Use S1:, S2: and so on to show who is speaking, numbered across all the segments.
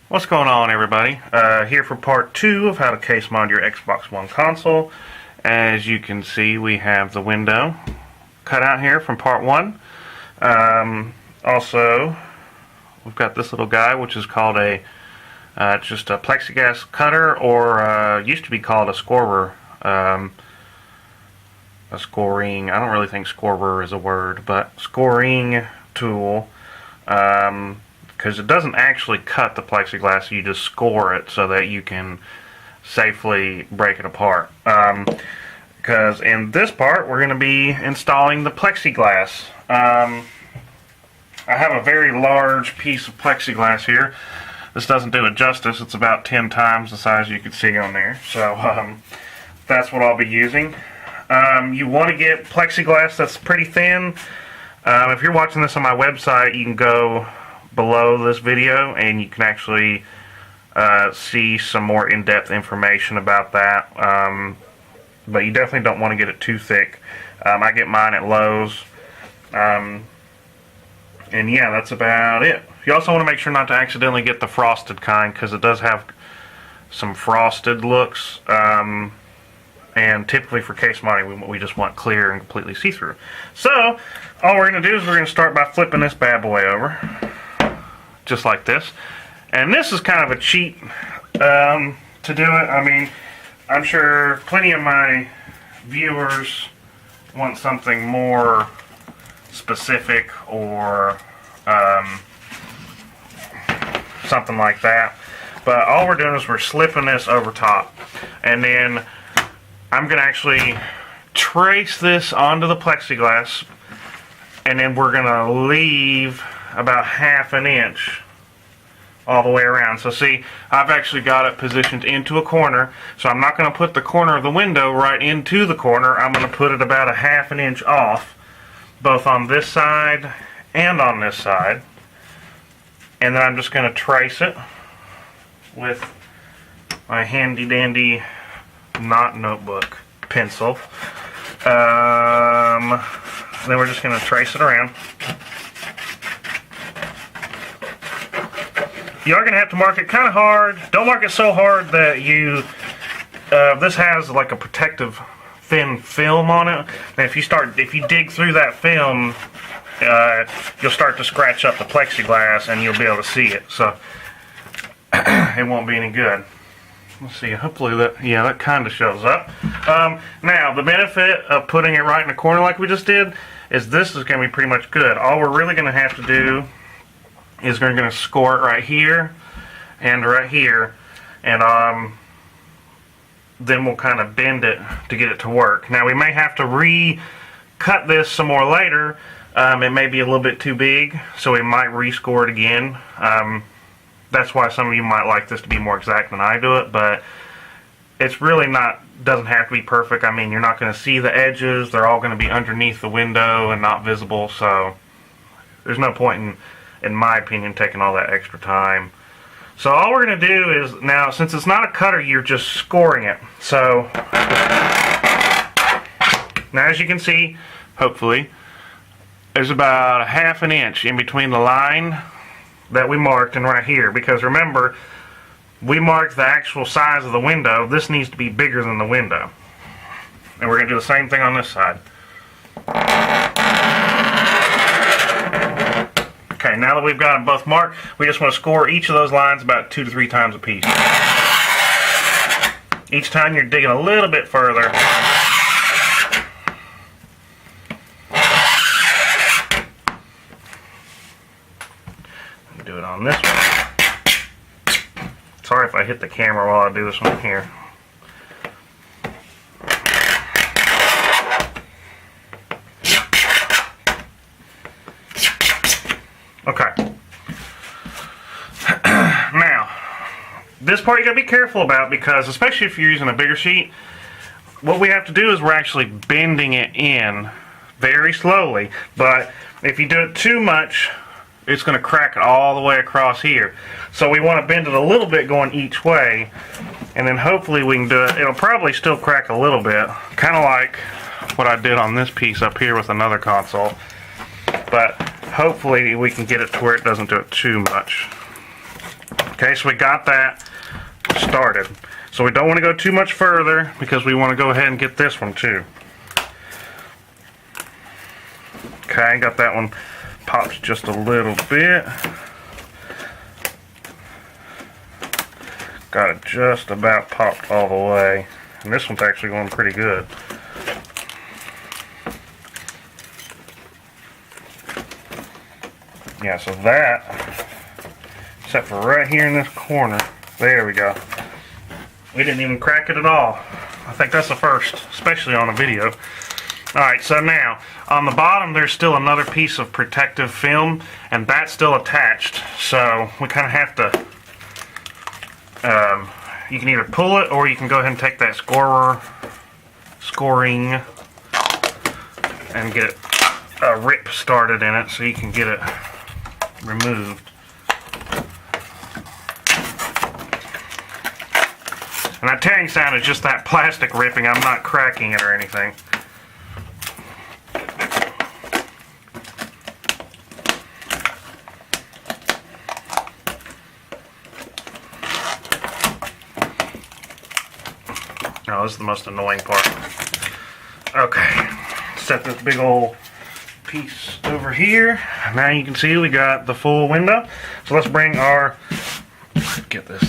S1: What's going on, everybody? Here for part 2 of how to case mod your Xbox One console. As you can see, we have the window cut out here from part 1. Also, we've got this little guy, which is called just a Plexiglass Cutter, or used to be called a scorer. A scoring, I don't really think scorer is a word, but scoring tool. Because it doesn't actually cut the plexiglass, you just score it so that you can safely break it apart. Because in this part, we're going to be installing the plexiglass. I have a very large piece of plexiglass here. This doesn't do it justice. It's about 10 times the size you can see on there. So that's what I'll be using. You want to get plexiglass that's pretty thin. If you're watching this on my website, you can go below this video and you can actually see some more in-depth information about that, but you definitely don't want to get it too thick. I get mine at Lowe's, and yeah, that's about it. You also want to make sure not to accidentally get the frosted kind, because it does have some frosted looks, and typically for case modding we just want clear and completely see-through. So all we're going to do is we're going to start by flipping this bad boy over, just like this. And this is kind of a cheat to do it. I mean, I'm sure plenty of my viewers want something more specific or something like that. But all we're doing is we're slipping this over top. And then I'm going to actually trace this onto the plexiglass, and then we're going to leave about ½ an inch all the way around. So see, I've actually got it positioned into a corner, so I'm not going to put the corner of the window right into the corner. I'm going to put it about ½ an inch off, both on this side and on this side. And then I'm just going to trace it with my handy dandy not notebook pencil. Then we're just going to trace it around. You are going to have to mark it kind of hard. Don't mark it so hard that you... this has like a protective thin film on it. And if you dig through that film, you'll start to scratch up the plexiglass and you'll be able to see it. So it won't be any good. Let's see, hopefully that kind of shows up. Now, the benefit of putting it right in the corner like we just did is this is going to be pretty much good. All we're really going to have to do is we're going to score it right here and right here, and then we'll kind of bend it to get it to work. Now, we may have to re-cut this some more later. It may be a little bit too big, so we might re-score it again. That's why some of you might like this to be more exact than I do it, but it's really doesn't have to be perfect. I mean, you're not going to see the edges. They're all going to be underneath the window and not visible, so there's no point in my opinion, taking all that extra time. So all we're going to do is, now, since it's not a cutter, you're just scoring it. So now, as you can see, hopefully, there's about ½ an inch in between the line that we marked and right here, because remember, we marked the actual size of the window. This needs to be bigger than the window, and we're going to do the same thing on this side. Okay, now that we've got them both marked, we just want to score each of those lines about 2 to 3 times a piece. Each time you're digging a little bit further. Do it on this one. Sorry if I hit the camera while I do this one here. Okay. Now, this part you gotta be careful about, because especially if you're using a bigger sheet, what we have to do is we're actually bending it in very slowly. But if you do it too much, it's going to crack it all the way across here. So we want to bend it a little bit going each way, and then hopefully we can do it. It'll probably still crack a little bit, kind of like what I did on this piece up here with another console. But hopefully we can get it to where it doesn't do it too much. Okay, so we got that started. So we don't want to go too much further because we want to go ahead and get this one too. Okay, got that one popped just a little bit. Got it just about popped all the way. And this one's actually going pretty good. Yeah, so that, except for right here in this corner, there we go. We didn't even crack it at all. I think that's the first, especially on a video. Alright, so now, on the bottom there's still another piece of protective film, and that's still attached. So, we kind of have to, you can either pull it, or you can go ahead and take that scoring, and get a rip started in it so you can get it removed. And that tearing sound is just that plastic ripping. I'm not cracking it or anything. Oh, this is the most annoying part. Okay, set this big old piece over here. Now you can see we got the full window. So let's bring our, get this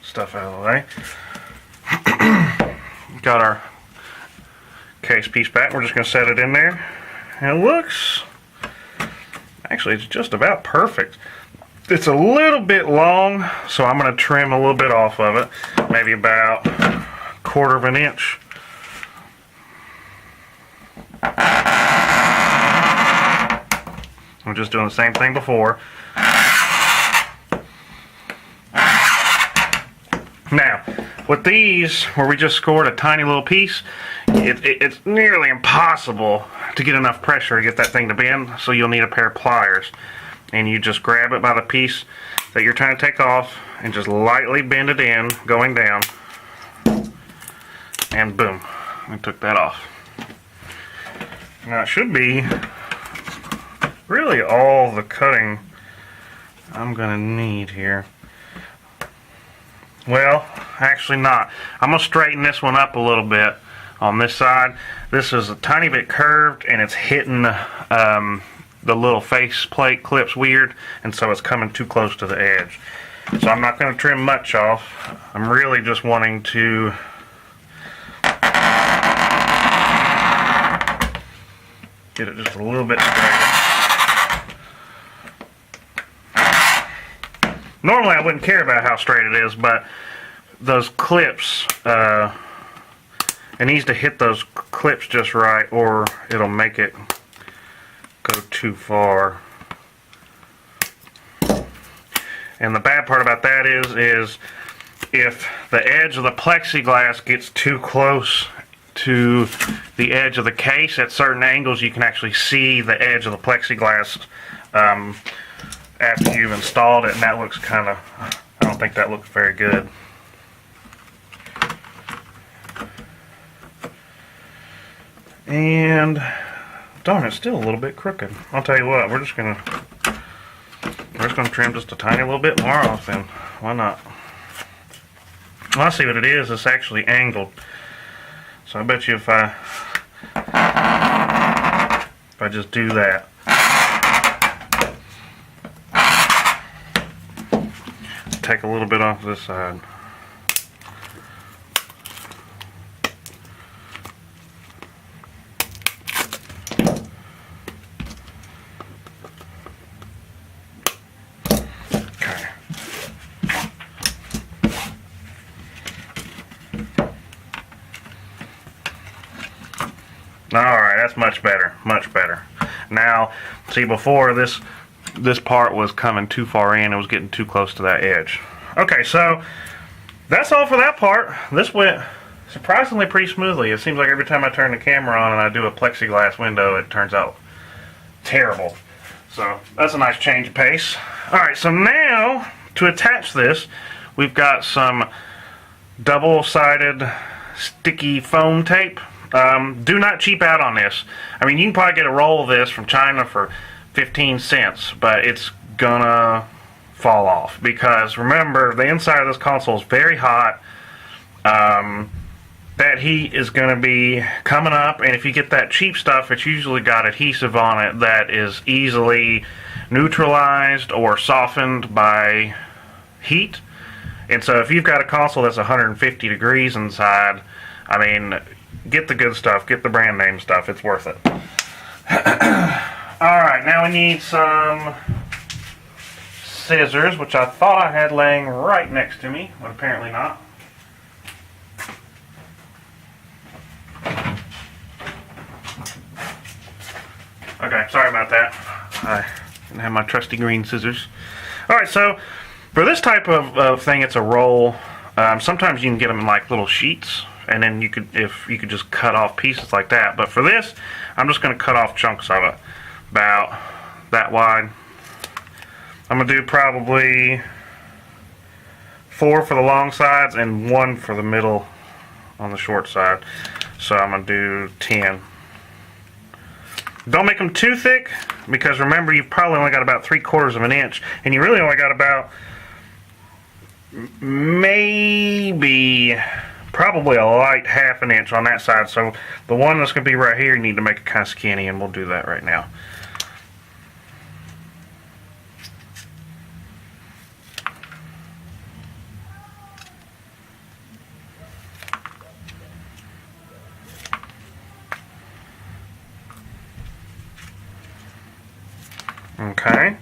S1: stuff out of the way. Got our case piece back. We're just going to set it in there. And it looks, actually it's just about perfect. It's a little bit long, so I'm going to trim a little bit off of it. Maybe about 1/4 of an inch. I'm just doing the same thing before. Now, with these, where we just scored a tiny little piece, it's nearly impossible to get enough pressure to get that thing to bend, so you'll need a pair of pliers. And you just grab it by the piece that you're trying to take off and just lightly bend it in, going down. And boom, we took that off. Now it should be really all the cutting I'm gonna need here. Well, actually not. I'm gonna straighten this one up a little bit on this side. This is a tiny bit curved and it's hitting the little face plate clips weird, and so it's coming too close to the edge. So I'm not gonna trim much off. I'm really just wanting to get it just a little bit straighter. Normally I wouldn't care about how straight it is, but those clips, it needs to hit those clips just right, or it'll make it go too far. And the bad part about that is if the edge of the plexiglass gets too close to the edge of the case at certain angles, you can actually see the edge of the plexiglass after you've installed it, and that looks kind of, I don't think that looks very good. And darn, it's still a little bit crooked. I'll tell you what, we're just gonna trim just a tiny little bit more off, and why not? Well, I see what it is. It's actually angled. So I bet you if I just do that, take a little bit off this side. Alright, that's much better, much better. Now, see, before this part was coming too far in, it was getting too close to that edge. Okay, so that's all for that part. This went surprisingly pretty smoothly. It seems like every time I turn the camera on and I do a plexiglass window, it turns out terrible. So that's a nice change of pace. Alright, so now to attach this, we've got some double-sided sticky foam tape. Do not cheap out on this. I mean, you can probably get a roll of this from China for 15 cents, but it's gonna fall off, because remember, the inside of this console is very hot. That heat is going to be coming up, and if you get that cheap stuff, it's usually got adhesive on it that is easily neutralized or softened by heat. And so if you've got a console that's 150 degrees inside, I mean, get the good stuff, get the brand name stuff, it's worth it. Alright, now we need some scissors, which I thought I had laying right next to me, but apparently not. Okay, sorry about that. I didn't have my trusty green scissors. Alright, so for this type of thing, it's a roll. Sometimes you can get them in like little sheets, and then you could just cut off pieces like that. But for this, I'm just going to cut off chunks of it, about that wide. I'm going to do probably 4 for the long sides and 1 for the middle on the short side. So I'm going to do 10. Don't make them too thick, because remember, you've probably only got about 3/4 of an inch, and you really only got about probably a light 1/2 inch on that side. So the one that's going to be right here, you need to make it kind of skinny, and we'll do that right now. Okay.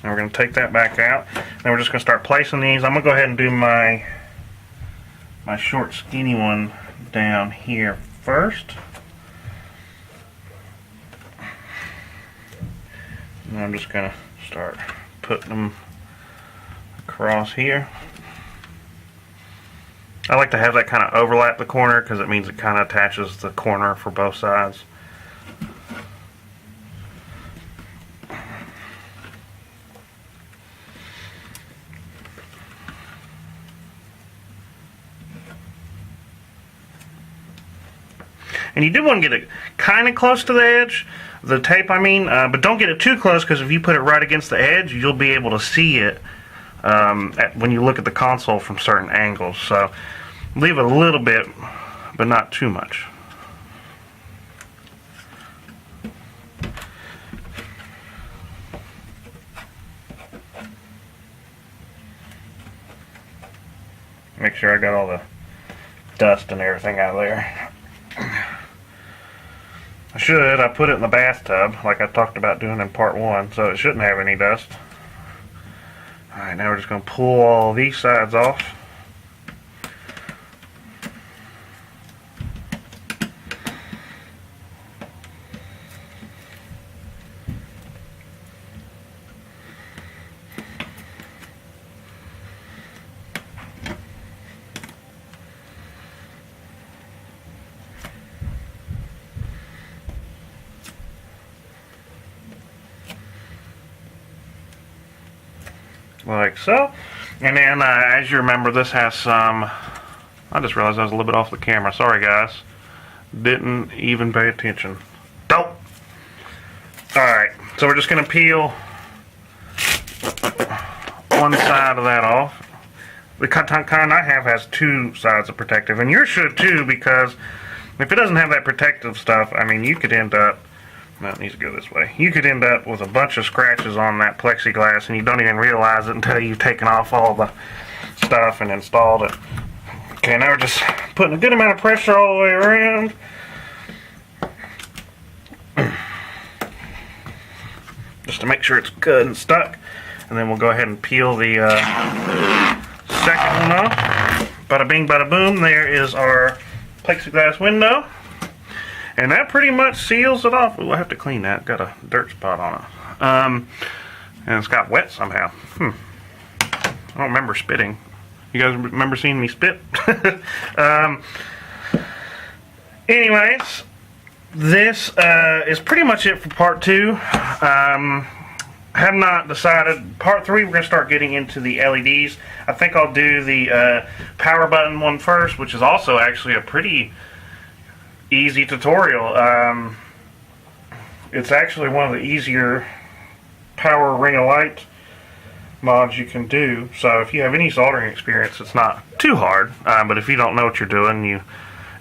S1: And we're going to take that back out. Then we're just going to start placing these. I'm going to go ahead and do my short skinny one down here first. And I'm just going to start putting them across here. I like to have that kind of overlap the corner, because it means it kind of attaches the corner for both sides. And you do want to get it kind of close to the edge, the tape I mean, but don't get it too close, because if you put it right against the edge, you'll be able to see it when you look at the console from certain angles. So leave it a little bit, but not too much. Make sure I got all the dust and everything out of there. I put it in the bathtub like I talked about doing in part 1, so it shouldn't have any dust. Alright, now we're just going to pull all these sides off. Like so. And then as you remember, this has some, I just realized I was a little bit off the camera, sorry guys, didn't even pay attention. Dope. Alright, so we're just going to peel one side of that off. The kind I have has 2 sides of protective, and yours should too, because if it doesn't have that protective stuff, I mean, you could end up, no, it needs to go this way. You could end up with a bunch of scratches on that plexiglass, and you don't even realize it until you've taken off all the stuff and installed it. Okay, now we're just putting a good amount of pressure all the way around. Just to make sure it's good and stuck. And then we'll go ahead and peel the second one off. Bada bing, bada boom. There is our plexiglass window. And that pretty much seals it off. We'll have to clean that. Got a dirt spot on it. And it's got wet somehow. I don't remember spitting. You guys remember seeing me spit? Anyways, this is pretty much it for part 2. have not decided. Part 3, we're going to start getting into the LEDs. I think I'll do the power button one first, which is also actually a pretty easy tutorial. It's actually one of the easier power ring of light mods you can do. So if you have any soldering experience, it's not too hard. But if you don't know what you're doing,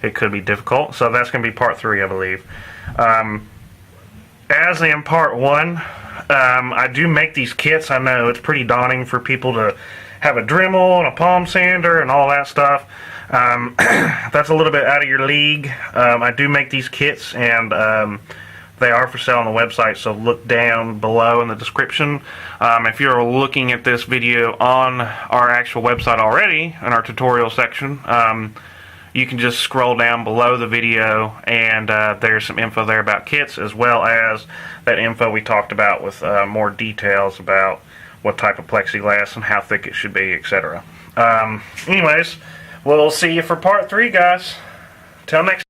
S1: it could be difficult. So that's going to be part 3, I believe. As in part 1, I do make these kits. I know it's pretty daunting for people to have a Dremel and a palm sander and all that stuff. That's a little bit out of your league. I do make these kits, and they are for sale on the website, so look down below in the description. If you're looking at this video on our actual website already, in our tutorial section, you can just scroll down below the video, and there's some info there about kits, as well as that info we talked about with more details about what type of plexiglass and how thick it should be, etc. Anyways, we'll see you for part 3, guys. Till next